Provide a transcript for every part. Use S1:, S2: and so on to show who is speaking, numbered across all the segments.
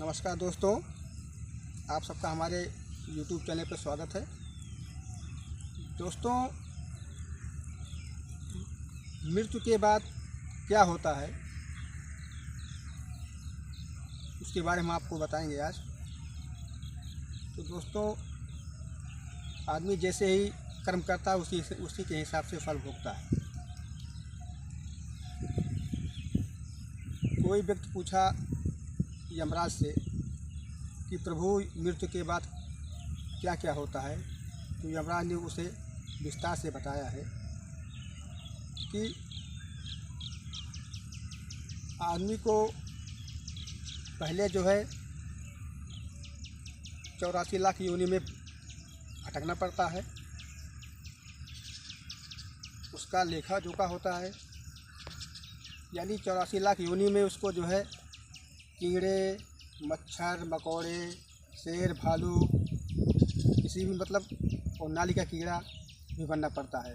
S1: नमस्कार दोस्तों, आप सबका हमारे YouTube चैनल पर स्वागत है। दोस्तों, मृत्यु के बाद क्या होता है उसके बारे में आपको बताएंगे आज। तो दोस्तों, आदमी जैसे ही कर्म करता है उसी के हिसाब से फल भोगता है। कोई व्यक्ति पूछा यमराज से कि प्रभु, मृत्यु के बाद क्या क्या होता है। तो यमराज ने उसे विस्तार से बताया है कि आदमी को पहले जो है 84 लाख योनि में भटकना पड़ता है। उसका लेखा जोखा होता है, यानी 84 लाख योनि में उसको जो है कीड़े, मच्छर, मकोड़े, शेर, भालू, किसी भी और नाली का कीड़ा भी बनना पड़ता है।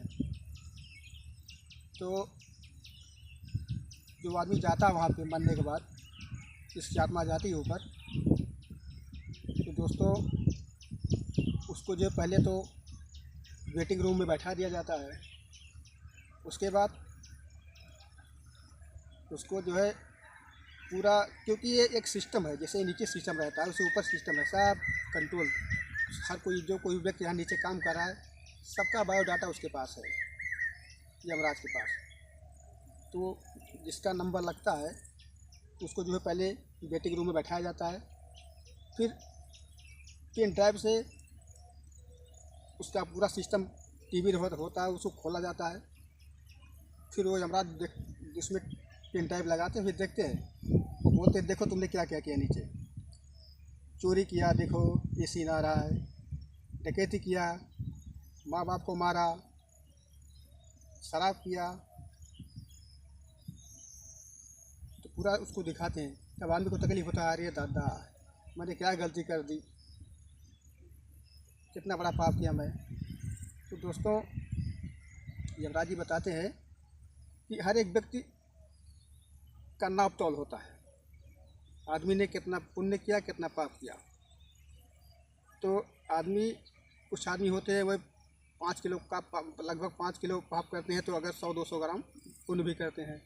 S1: तो जो आदमी जाता है वहाँ पे मरने के बाद, इसकी आत्मा जाती है ऊपर। तो दोस्तों, उसको जो पहले तो वेटिंग रूम में बैठा दिया जाता है। उसके बाद उसको जो है पूरा, क्योंकि ये एक सिस्टम है, जैसे नीचे सिस्टम रहता है उसे ऊपर सिस्टम है, सब कंट्रोल। हर कोई व्यक्ति यहाँ नीचे काम कर रहा है, सबका बायोडाटा उसके पास है, यमराज के पास। तो जिसका नंबर लगता है उसको जो है पहले वेटिंग रूम में बैठाया जाता है। फिर पेन ड्राइव से उसका पूरा सिस्टम टीवी होता है, उसको खोला जाता है। फिर वो यमराज जिसमें पेन ड्राइव लगाते हैं, फिर देखते हैं, वो बोलते हैं देखो तुमने क्या क्या किया नीचे। चोरी किया, देखो ये सीन आ रहा है। डकैती किया, माँ बाप को मारा, शराब किया, तो पूरा उसको दिखाते हैं। तब आदमी को तकलीफ होता है, अरे दादा मैंने क्या गलती कर दी, कितना बड़ा पाप किया मैं। तो दोस्तों, यमराज जी बताते हैं कि हर एक व्यक्ति का नाप तौल होता है, आदमी ने कितना पुण्य किया, कितना पाप किया। तो कुछ आदमी होते हैं वह 5 किलो का लगभग 5 किलो पाप करते हैं, तो अगर 100-200 ग्राम पुण्य भी करते हैं।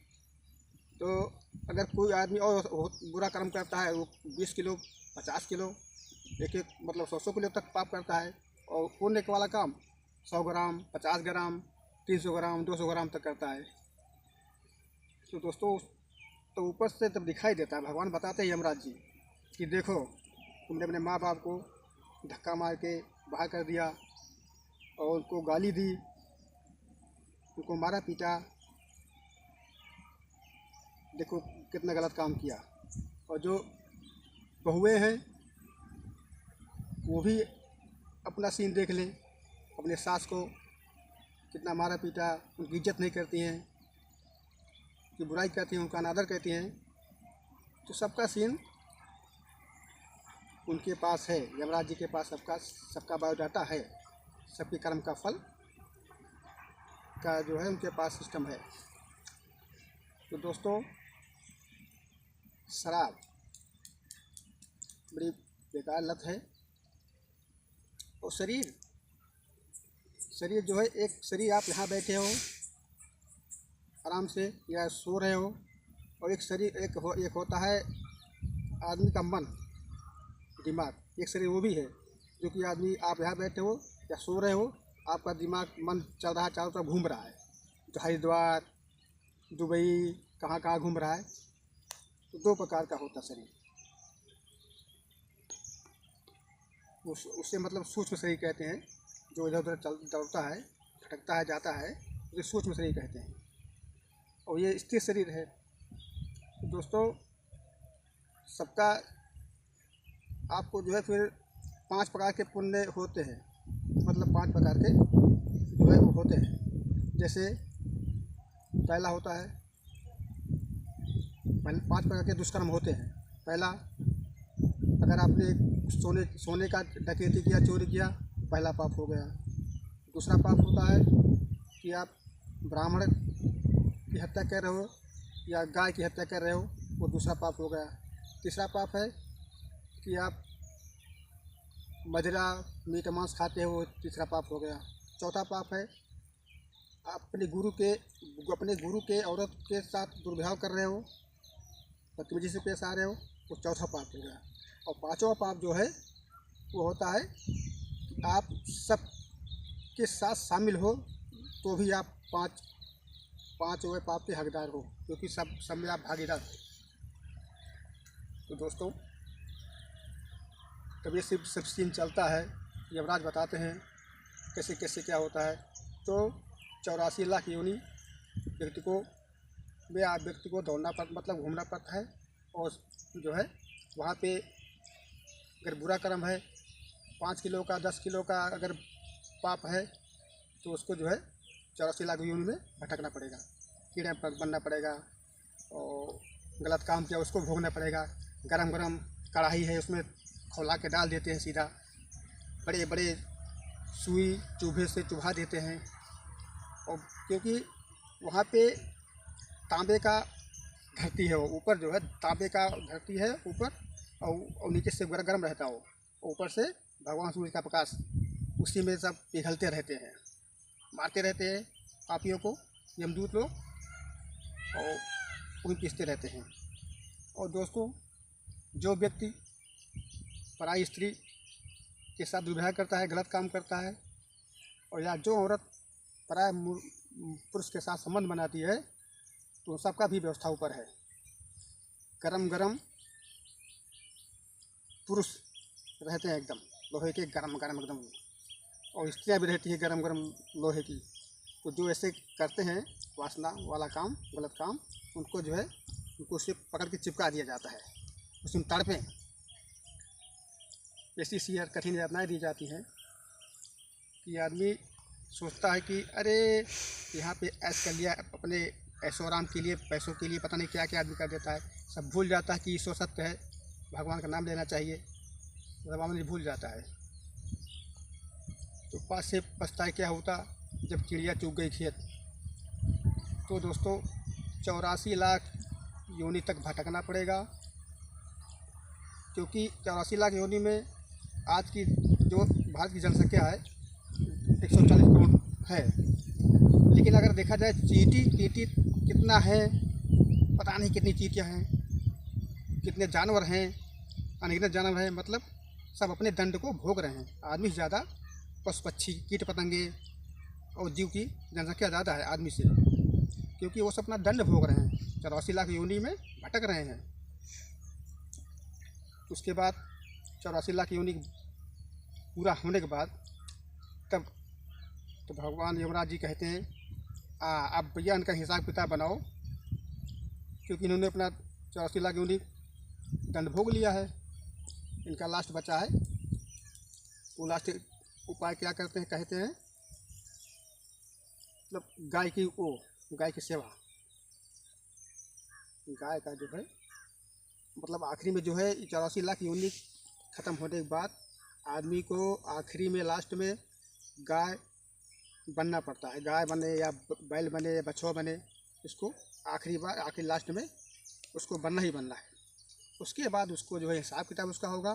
S1: तो अगर कोई आदमी और बुरा कर्म करता है, वो 20 किलो 50 किलो एक 100 किलो तक पाप करता है। और पुण्य वाला काम 100 ग्राम 50 ग्राम 300 ग्राम 200 ग्राम तक करता है। तो दोस्तों, तो ऊपर से तब दिखाई देता है, भगवान बताते हैं यमराज जी कि देखो तुमने अपने माँ बाप को धक्का मार के बाहर कर दिया, और उनको गाली दी, उनको मारा पीटा, देखो कितना गलत काम किया। और जो बहुएं हैं वो भी अपना सीन देख लें, अपने सास को कितना मारा पीटा, उनकी इज्जत नहीं करती हैं, की बुराई करती हैं, उनका अनादर करती हैं। तो सबका सीन उनके पास है, यमराज जी के पास सबका बायोडाटा है, सबके कर्म का फल का जो है उनके पास सिस्टम है। तो दोस्तों, शराब बड़ी बेकार लत है। और शरीर जो है, एक शरीर आप यहाँ बैठे हो आराम से या सो रहे हो, और एक शरीर एक होता है आदमी का मन, दिमाग, एक शरीर वो भी है जो कि आदमी, आप यहाँ बैठे हो या सो रहे हो, आपका दिमाग मन चल रहा है, चारों तरफ घूम रहा है, तो हरिद्वार, दुबई, कहाँ कहाँ घूम रहा है। तो 2 प्रकार का होता शरीर, उससे सूक्ष्म शरीर कहते हैं, जो इधर उधर दौड़ता है, भटकता है, जाता है, उसे सूक्ष्म शरीर कहते हैं। और ये स्थिर शरीर है। तो दोस्तों, सबका आपको जो है फिर 5 प्रकार के पुण्य होते हैं, 5 प्रकार के जो है वो होते हैं। जैसे पहला होता है, 5 प्रकार के दुष्कर्म होते हैं। पहला, अगर आपने सोने का डकैती किया, चोरी किया, पहला पाप हो गया। दूसरा पाप होता है कि आप ब्राह्मण की हत्या कर रहे हो या गाय की हत्या कर रहे हो, वो दूसरा पाप हो गया। तीसरा पाप है कि आप मदिरा मीट मांस खाते हो, तीसरा पाप हो गया। चौथा पाप है अपने गुरु के औरत के साथ दुर्व्यवहार कर रहे हो, बदतमीजी से पेश आ रहे हो, वो चौथा पाप हो गया। और पांचवा पाप जो है वो होता है कि आप सब के साथ शामिल हो तो भी आप पाँचवें पाप के हकदार हो, क्योंकि सब में आप भागीदार हो। तो दोस्तों, तब ये सब सीन चलता है, यमराज बताते हैं कैसे कैसे क्या होता है। तो 84 लाख योनि व्यक्ति को दौड़ना मतलब घूमना पड़ता है। और जो है वहाँ पे अगर बुरा कर्म है, 5 किलो का 10 किलो का अगर पाप है, तो उसको जो है 84 लाख योनि में भटकना पड़ेगा, कीड़े बनना पड़ेगा, और गलत काम किया उसको भोगना पड़ेगा। गरम कढ़ाई है, उसमें खौला के डाल देते हैं सीधा, बड़े बड़े सुई चूहे से चुभा देते हैं। और क्योंकि वहाँ पे तांबे का धरती है, वो ऊपर जो है तांबे का धरती है ऊपर, और नीचे से गर्म रहता हो, ऊपर से भगवान सूर्य का प्रकाश उसी में सब पिघलते रहते हैं, मारते रहते हैं पापियों को यमदूत लोग, और वही पीसते रहते हैं। और दोस्तों, जो व्यक्ति पराई स्त्री के साथ दुर्व्यवहार करता है, गलत काम करता है, और या जो औरत पराये पुरुष के साथ संबंध बनाती है, तो सबका भी व्यवस्था ऊपर है। गरम पुरुष रहते हैं एकदम लोहे के, गरम एकदम, और स्त्रियाँ भी रहती है गरम लोहे की। तो जो ऐसे करते हैं वासना वाला काम, गलत काम, उनको जो है उनको उसे पकड़ के चिपका दिया जाता है, उसमें तड़पें। ऐसी कठिन यातनाएँ दी जाती हैं कि आदमी सोचता है कि अरे यहाँ पे ऐश कर लिया, अपने ऐशो आराम के लिए, पैसों के लिए, पता नहीं क्या क्या आदमी कर देता है। सब भूल जाता है कि ईश्वर सत्य है, भगवान का नाम लेना चाहिए, सब आदमी भूल जाता है। तो पास से पछताए क्या होता जब चिड़िया चुग गई खेत। तो दोस्तों, 84 लाख योनि तक भटकना पड़ेगा, क्योंकि 84 लाख योनि में आज की जो भारत की जनसंख्या है 140 करोड़ है। लेकिन अगर देखा जाए चींटी कितना है, पता नहीं कितनी चींटियाँ हैं, कितने जानवर हैं, अनगिनत जानवर हैं, मतलब सब अपने दंड को भोग रहे हैं। आदमी से ज़्यादा पशु पक्षी, कीट पतंगे और जीव की जनसंख्या ज़्यादा है आदमी से, क्योंकि वो सब अपना दंड भोग रहे हैं, 84 लाख योनि में भटक रहे हैं। उसके बाद 84 लाख योनि पूरा होने के बाद तब तो भगवान यमराज जी कहते हैं अब भैया इनका हिसाब किताब बनाओ, क्योंकि इन्होंने अपना 84 लाख योनि दंड भोग लिया है। इनका लास्ट बचा है, वो लास्ट उपाय क्या करते हैं, कहते हैं मतलब गाय की सेवा। गाय का जो है मतलब आखिरी में जो है 84 लाख योनि ख़त्म होने के बाद आदमी को आखिरी में लास्ट में गाय बनना पड़ता है। गाय बने या बैल बने या बछवा बने, इसको आखिरी लास्ट में उसको बनना ही बनना है। उसके बाद उसको जो है हिसाब किताब उसका होगा,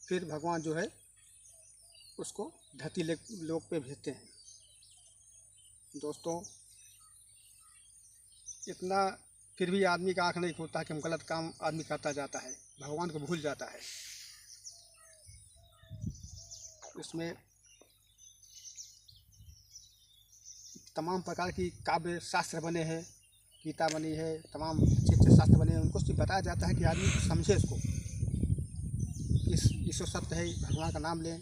S1: फिर भगवान जो है उसको धरती लोक पे भेजते हैं। दोस्तों, इतना फिर भी आदमी का आँख नहीं खुलता कि हम गलत काम आदमी करता जाता है, भगवान को भूल जाता है। इसमें तमाम प्रकार की काव्य शास्त्र बने हैं, गीता बनी है, तमाम अच्छे शास्त्र बने हैं। उनको सिर्फ बताया जाता है कि आदमी समझे इसको, ईश्वर सत्य है, भगवान का नाम लें,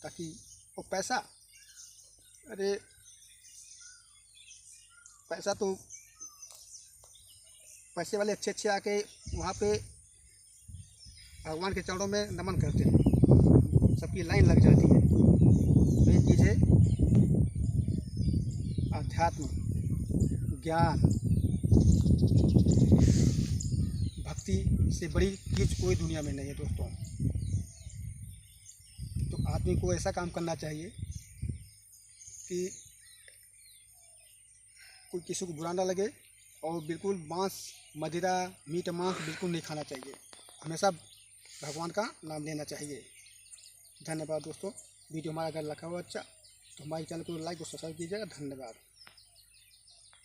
S1: ताकि वो अरे पैसा तो पैसे वाले अच्छे आके वहाँ पे भगवान के चरणों में नमन करते हैं, सबकी लाइन लग जाती है। मेन चीज़ है अध्यात्म, ज्ञान, भक्ति से बड़ी चीज़ कोई दुनिया में नहीं है दोस्तों। तो आदमी को ऐसा काम करना चाहिए कि कोई किसी को बुरा ना लगे, और बिल्कुल मांस, मदिरा, मीट मांस बिल्कुल नहीं खाना चाहिए। हमेशा भगवान का नाम लेना चाहिए। धन्यवाद दोस्तों। वीडियो हमारा अगर लगा हो अच्छा तो हमारे चैनल को लाइक और सब्सक्राइब कीजिएगा। धन्यवाद।